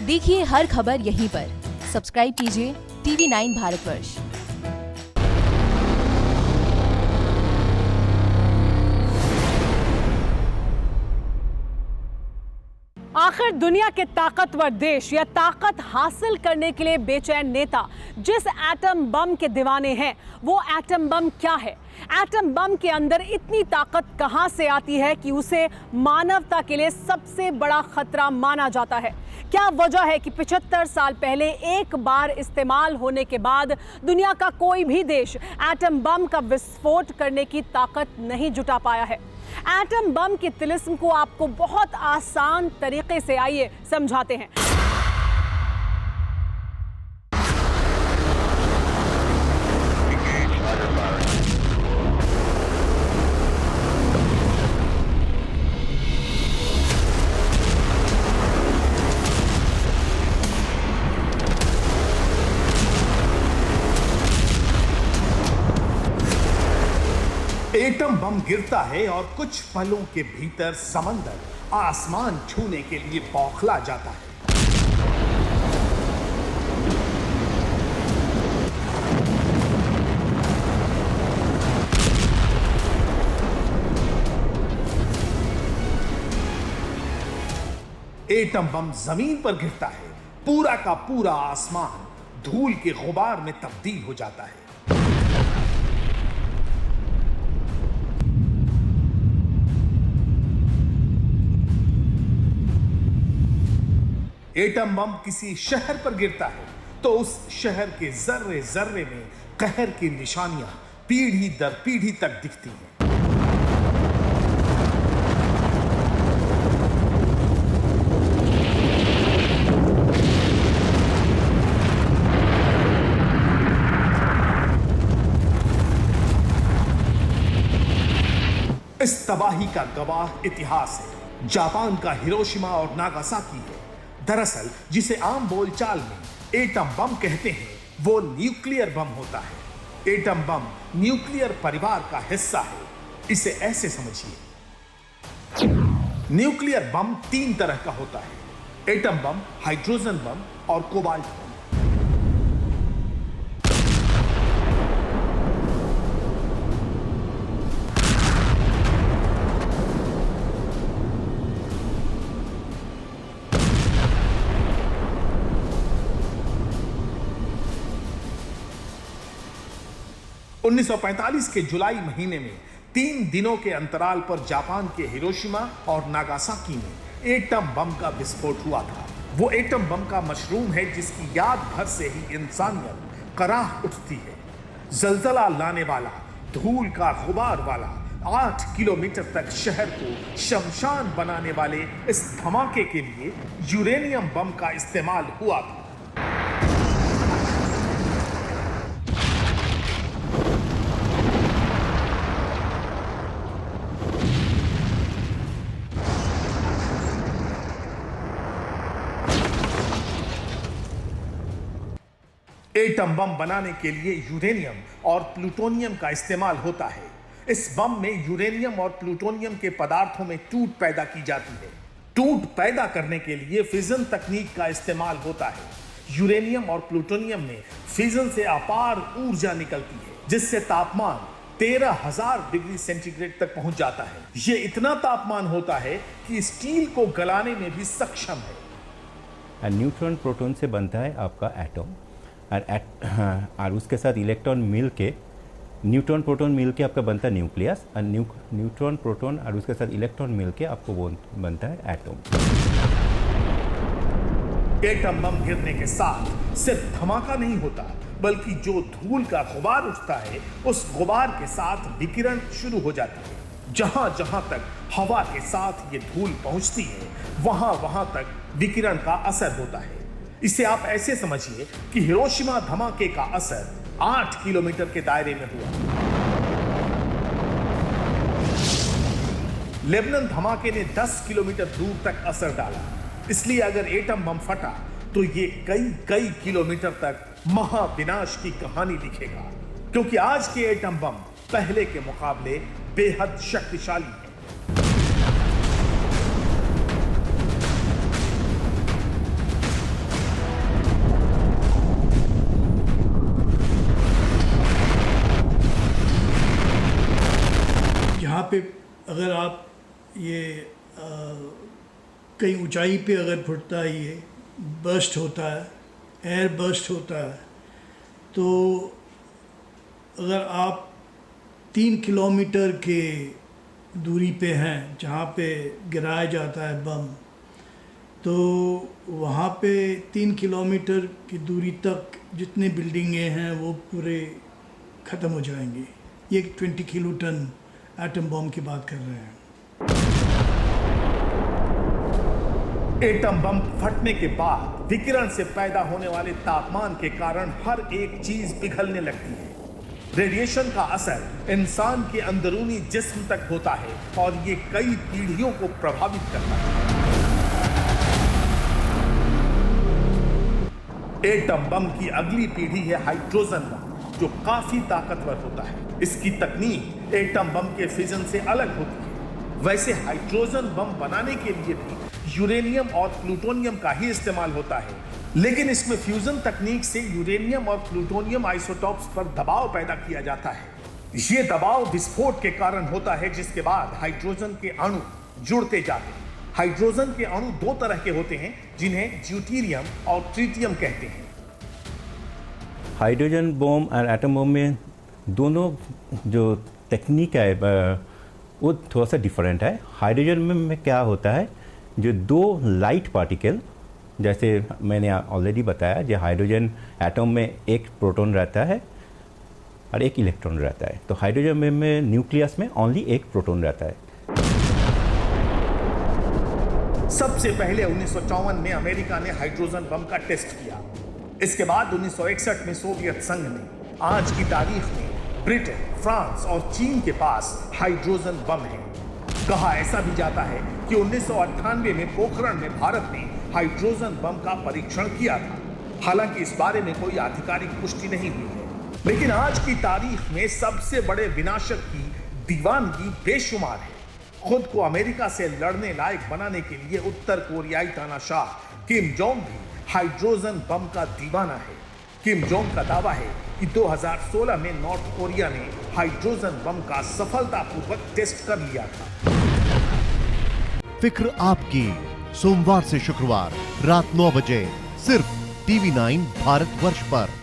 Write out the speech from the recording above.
देखिए हर खबर यहीं पर। सब्सक्राइब कीजिए TV9 भारतवर्ष। आखिर दुनिया के ताकतवर देश या ताकत हासिल करने के लिए बेचैन नेता जिस एटम बम के दीवाने हैं, वो एटम बम क्या है? एटम बम के अंदर इतनी ताकत कहां से आती है कि उसे मानवता के लिए सबसे बड़ा खतरा माना जाता है? क्या वजह है कि 75 साल पहले एक बार इस्तेमाल होने के बाद दुनिया का कोई भी देश एटम बम का विस्फोट करने की ताकत नहीं जुटा पाया है? एटम बम की तिलिस्म को आपको बहुत आसान तरीके से आइए समझाते हैं। एटम बम गिरता है और कुछ पलों के भीतर समंदर आसमान छूने के लिए बौखला जाता है। एटम बम जमीन पर गिरता है, पूरा का पूरा आसमान धूल के गुबार में तब्दील हो जाता है। एटम बम किसी शहर पर गिरता है तो उस शहर के जर्रे जर्रे में कहर की निशानियां पीढ़ी दर पीढ़ी तक दिखती हैं। इस तबाही का गवाह इतिहास है। जापान का हिरोशिमा और नागासाकी है। दरअसल जिसे आम बोलचाल में एटम बम कहते हैं, वो न्यूक्लियर बम होता है। एटम बम न्यूक्लियर परिवार का हिस्सा है। इसे ऐसे समझिए, न्यूक्लियर बम 3 तरह का होता है: एटम बम, हाइड्रोजन बम और कोबाल्ट बम। सन 1945 के जुलाई महीने में 3 दिनों के अंतराल पर जापान के हिरोशिमा और नागासाकी में एटम बम का विस्फोट हुआ था। वो एटम बम का मशरूम है जिसकी याद भर से ही इंसानियत कराह उठती है। जलजला लाने वाला, धूल का गुबार वाला, 8 किलोमीटर तक शहर को शमशान बनाने वाले इस धमाके के लिए यूरेनियम बम का इस्तेमाल हुआ था। एटम बम बनाने के लिए यूरेनियम और प्लूटोनियम का इस्तेमाल होता है। इस बम में यूरेनियम और प्लूटोनियम के पदार्थों में टूट पैदा की जाती है। टूट पैदा करने के लिए फिजन तकनीक का इस्तेमाल होता है। यूरेनियम और प्लूटोनियम में फिजन से अपार ऊर्जा निकलती है, जिससे तापमान 13,000 डिग्री सेंटीग्रेड तक पहुंच जाता है। यह इतना तापमान होता है कि स्टील को गलाने में भी सक्षम है। न्यूट्रॉन प्रोटॉन से बनता है आपका एटम, और उसके साथ इलेक्ट्रॉन मिल के न्यूट्रॉन प्रोटॉन मिल के आपका बनता है न्यूक्लियस, और न्यूट्रॉन प्रोटॉन और उसके साथ इलेक्ट्रॉन मिल के आपको वो बनता है एटम। एटम बम गिरने के साथ सिर्फ धमाका नहीं होता, बल्कि जो धूल का गुबार उठता है, उस गुबार के साथ विकिरण शुरू हो जाती है। जहां जहां तक हवा के साथ ये धूल पहुंचती है, वहां वहां तक विकिरण का असर होता है। इसे आप ऐसे समझिए कि हिरोशिमा धमाके का असर 8 किलोमीटर के दायरे में हुआ। लेबनान धमाके ने 10 किलोमीटर दूर तक असर डाला। इसलिए अगर एटम बम फटा तो ये कई किलोमीटर तक महाविनाश की कहानी लिखेगा, क्योंकि आज के एटम बम पहले के मुकाबले बेहद शक्तिशाली है। अगर आप ये कहीं ऊंचाई पे अगर फुटता है, ये बर्स्ट होता है, एयर बर्स्ट होता है, तो अगर आप 3 किलोमीटर के दूरी पे हैं जहाँ पे गिराया जाता है बम, तो वहाँ पे 3 किलोमीटर की दूरी तक जितने बिल्डिंगें हैं वो पूरे ख़त्म हो जाएंगी। ये 20 किलोटन एटम बम की बात कर रहे हैं। एटम बम फटने के बाद विकिरण से पैदा होने वाले तापमान के कारण हर एक चीज पिघलने लगती है। रेडिएशन का असर इंसान के अंदरूनी जिस्म तक होता है और ये कई पीढ़ियों को प्रभावित करता है। एटम बम की अगली पीढ़ी है हाइड्रोजन बम, जो काफी ताकतवर होता है। इसकी तकनीक एटम बम के फिजन से अलग होती है। वैसे हाइड्रोजन बम बनाने के लिए भी यूरेनियम और प्लूटोनियम का ही इस्तेमाल होता है, लेकिन इसमें फ्यूजन तकनीक से यूरेनियम और प्लूटोनियम आइसोटॉप्स पर दबाव पैदा किया जाता है। ये दबाव विस्फोट के कारण होता है, जिसके बाद हाइड्रोजन के अणु जुड़ते जाते हैं। हाइड्रोजन के अणु 2 तरह के होते हैं, जिन्हें ड्यूटेरियम और ट्रिटियम कहते हैं। हाइड्रोजन बम और एटम बम में दोनों जो टेक्निक है वो थोड़ा सा डिफरेंट है। हाइड्रोजन में क्या होता है, जो 2 लाइट पार्टिकल, जैसे मैंने ऑलरेडी बताया, जो हाइड्रोजन एटम में एक प्रोटॉन रहता है और एक इलेक्ट्रॉन रहता है, तो हाइड्रोजन में न्यूक्लियस में ओनली एक प्रोटॉन रहता है। सबसे पहले 1954 में अमेरिका ने हाइड्रोजन बम का टेस्ट किया। इसके बाद 1961 में सोवियत संघ ने। आज की तारीख में ब्रिटेन, फ्रांस और चीन के पास हाइड्रोजन बम है। कहा ऐसा भी जाता है कि 1998 में पोखरण में भारत ने हाइड्रोजन बम का परीक्षण किया था। हालांकि इस बारे में कोई आधिकारिक पुष्टि नहीं हुई है, लेकिन आज की तारीख में सबसे बड़े विनाशक की दीवानगी बेशुमार है। खुद को अमेरिका से लड़ने लायक बनाने के लिए उत्तर कोरियाई तानाशाह किम जोंग भी हाइड्रोजन बम का दीवाना है। किम जोंग का दावा है कि 2016 में नॉर्थ कोरिया ने हाइड्रोजन बम का सफलतापूर्वक टेस्ट कर लिया था। फिक्र आपकी, सोमवार से शुक्रवार रात 9 बजे सिर्फ TV9 भारतवर्ष पर।